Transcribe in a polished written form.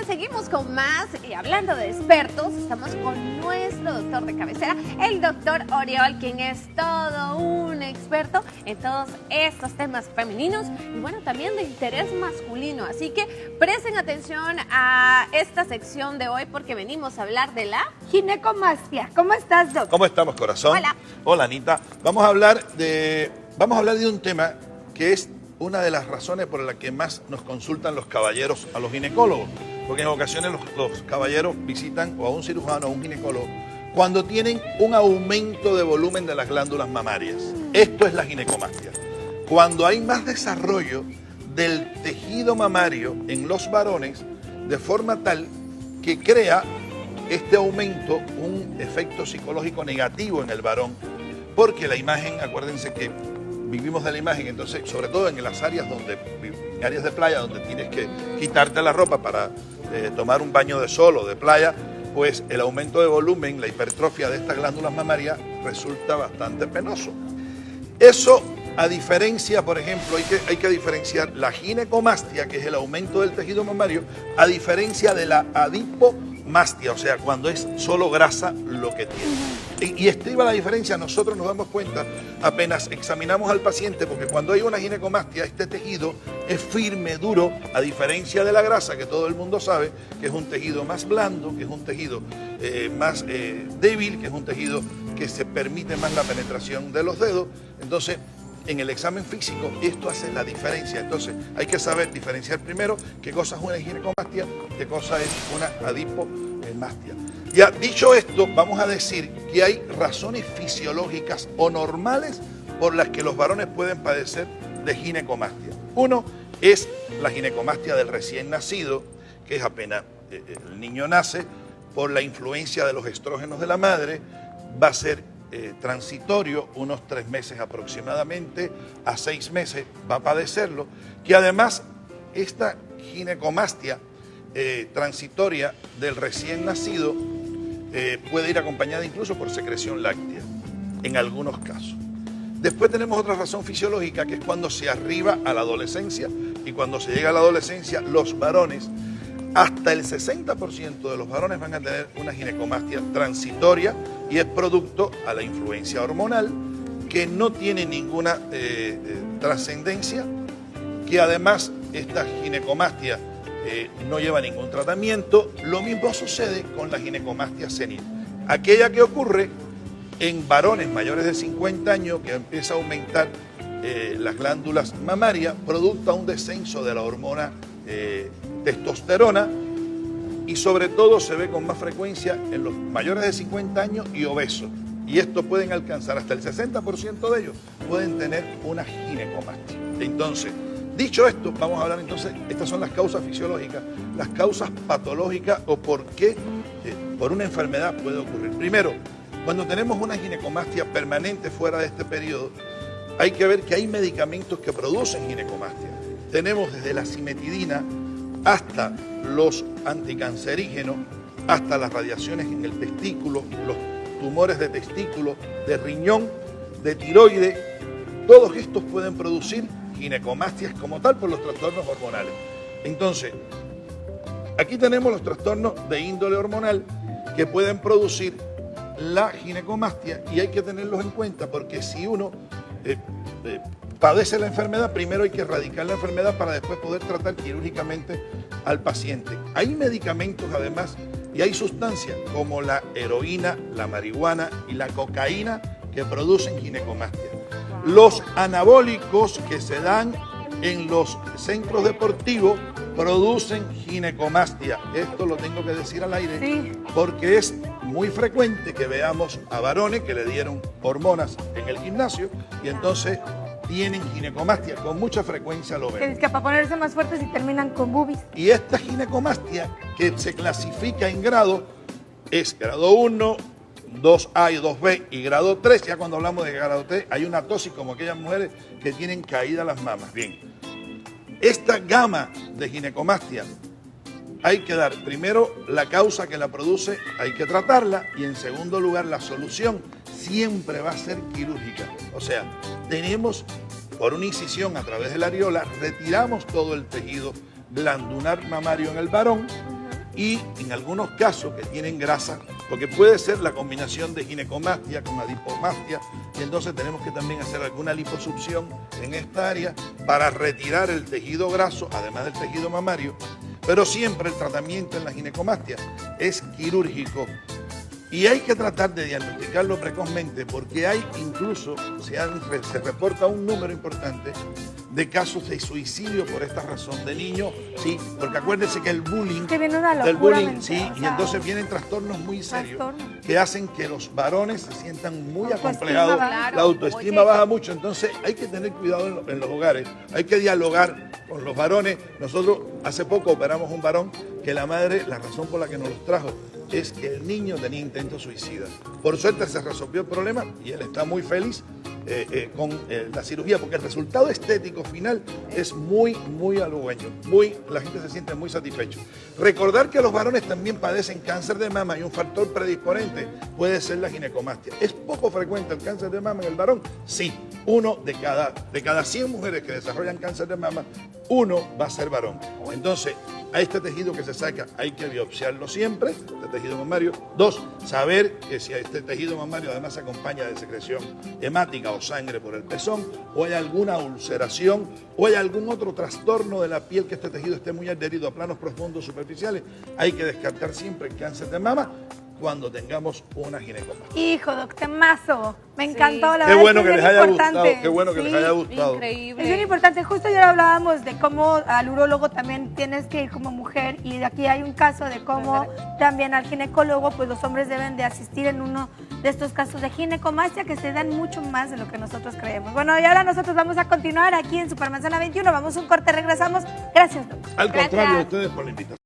Seguimos con más y hablando de expertos, estamos con nuestro doctor de cabecera, el doctor Oriol, quien es todo un experto en todos estos temas femeninos y bueno, también de interés masculino. Así que presten atención a esta sección de hoy porque venimos a hablar de la ginecomastia. ¿Cómo estás, doctor? ¿Cómo estamos, corazón? Hola. Hola, Anita. Vamos a hablar de un tema que es una de las razones por las que más nos consultan los caballeros a los ginecólogos. Porque en ocasiones los caballeros visitan o a un cirujano o a un ginecólogo cuando tienen un aumento de volumen de las glándulas mamarias. Esto es la ginecomastia. Cuando hay más desarrollo del tejido mamario en los varones, de forma tal que crea este aumento un efecto psicológico negativo en el varón, porque la imagen, acuérdense que vivimos de la imagen, entonces, sobre todo en las áreas de playa, donde tienes que quitarte la ropa para tomar un baño de sol o de playa, pues el aumento de volumen, la hipertrofia de estas glándulas mamarias resulta bastante penoso. Eso, a diferencia, por ejemplo, hay que diferenciar la ginecomastia, que es el aumento del tejido mamario, a diferencia de la adipomastia, o sea, cuando es solo grasa lo que tiene. Y estriba la diferencia, nosotros nos damos cuenta apenas examinamos al paciente, porque cuando hay una ginecomastia, este tejido es firme, duro, a diferencia de la grasa, que todo el mundo sabe que es un tejido más blando, que es un tejido más débil, que es un tejido que se permite más la penetración de los dedos. Entonces, en el examen físico, esto hace la diferencia. Entonces, hay que saber diferenciar primero qué cosa es una ginecomastia, qué cosa es una adipomastia. Ya dicho esto, vamos a decir que hay razones fisiológicas o normales por las que los varones pueden padecer de ginecomastia. Uno es la ginecomastia del recién nacido, que es apenas el niño nace, por la influencia de los estrógenos de la madre, va a ser transitorio, unos 3 meses aproximadamente, a 6 meses va a padecerlo, que además esta ginecomastia transitoria del recién nacido puede ir acompañada incluso por secreción láctea, en algunos casos. Después tenemos otra razón fisiológica, que es cuando se arriba a la adolescencia, y cuando se llega a la adolescencia, los varones, hasta el 60% de los varones van a tener una ginecomastia transitoria, y es producto a la influencia hormonal, que no tiene ninguna trascendencia, que además esta ginecomastia no lleva ningún tratamiento. Lo mismo sucede con la ginecomastia senil, aquella que ocurre en varones mayores de 50 años, que empieza a aumentar las glándulas mamarias, producto a un descenso de la hormona testosterona, y sobre todo se ve con más frecuencia en los mayores de 50 años y obesos. Y esto pueden alcanzar hasta el 60% de ellos, pueden tener una ginecomastia. Entonces, dicho esto, vamos a hablar entonces, estas son las causas fisiológicas, las causas patológicas o por qué por una enfermedad puede ocurrir. Primero, cuando tenemos una ginecomastia permanente fuera de este periodo, hay que ver que hay medicamentos que producen ginecomastia. Tenemos desde la cimetidina hasta los anticancerígenos, hasta las radiaciones en el testículo, los tumores de testículo, de riñón, de tiroides. Todos estos pueden producir ginecomastias como tal por los trastornos hormonales. Entonces, aquí tenemos los trastornos de índole hormonal que pueden producir la ginecomastia, y hay que tenerlos en cuenta porque si uno padece la enfermedad, primero hay que erradicar la enfermedad para después poder tratar quirúrgicamente al paciente. Hay medicamentos además y hay sustancias como la heroína, la marihuana y la cocaína que producen ginecomastia. Los anabólicos que se dan en los centros deportivos producen ginecomastia. Esto lo tengo que decir al aire, sí, porque es muy frecuente que veamos a varones que le dieron hormonas en el gimnasio y entonces tienen ginecomastia, con mucha frecuencia lo ven. Es que para ponerse más fuertes y terminan con boobies. Y esta ginecomastia, que se clasifica en grado, es grado 1, 2A y 2B y grado 3. Ya cuando hablamos de grado 3 hay una tosis como aquellas mujeres que tienen caídas las mamas. Bien, esta gama de ginecomastia hay que dar primero la causa que la produce, hay que tratarla, y en segundo lugar la solución siempre va a ser quirúrgica. O sea, tenemos por una incisión a través de la areola, retiramos todo el tejido glandular mamario en el varón y en algunos casos que tienen grasa, porque puede ser la combinación de ginecomastia con adipomastia, y entonces tenemos que también hacer alguna liposucción en esta área para retirar el tejido graso, además del tejido mamario, pero siempre el tratamiento en la ginecomastia es quirúrgico. Y hay que tratar de diagnosticarlo precozmente porque hay incluso, se reporta un número importante de casos de suicidio por esta razón de niños, sí, porque acuérdense que el bullying, Que viene una locura sí, mental, o y sea, entonces vienen trastornos muy serios trastornos. que hacen que los varones se sientan muy Autoestima acomplejados, baja. la autoestima baja mucho, entonces hay que tener cuidado en los hogares, hay que dialogar con los varones. Nosotros hace poco operamos un varón que la madre, la razón por la que nos los trajo es que el niño tenía intento suicida. Por suerte se resolvió el problema y él está muy feliz con la cirugía, porque el resultado estético final es muy halagüeño, la gente se siente muy satisfecho. Recordar que los varones también padecen cáncer de mama y un factor predisponente puede ser la ginecomastia. ¿Es poco frecuente el cáncer de mama en el varón? Sí, uno de cada 100 mujeres que desarrollan cáncer de mama, uno va a ser varón. Entonces, a este tejido que se saca hay que biopsiarlo siempre, este tejido mamario. 2, saber que si a este tejido mamario además se acompaña de secreción hemática o sangre por el pezón, o hay alguna ulceración, o hay algún otro trastorno de la piel, que este tejido esté muy adherido a planos profundos superficiales, hay que descartar siempre el cáncer de mama cuando tengamos una ginecomastia. Hijo, doctemazo, me encantó, la Qué verdad bueno es que es les bien haya importante. gustado, qué bueno que les Sí. haya gustado. Increíble. Es bien importante, justo ayer hablábamos de cómo al urólogo también tienes que ir como mujer, y de aquí hay un caso de cómo también al ginecólogo, pues los hombres deben de asistir en uno de estos casos de ginecomastia que se dan mucho más de lo que nosotros creemos. Bueno, y ahora nosotros vamos a continuar aquí en Supermanzana 21, vamos a un corte, regresamos. Gracias, doctor. Al contrario, Gracias. a ustedes por la invitación.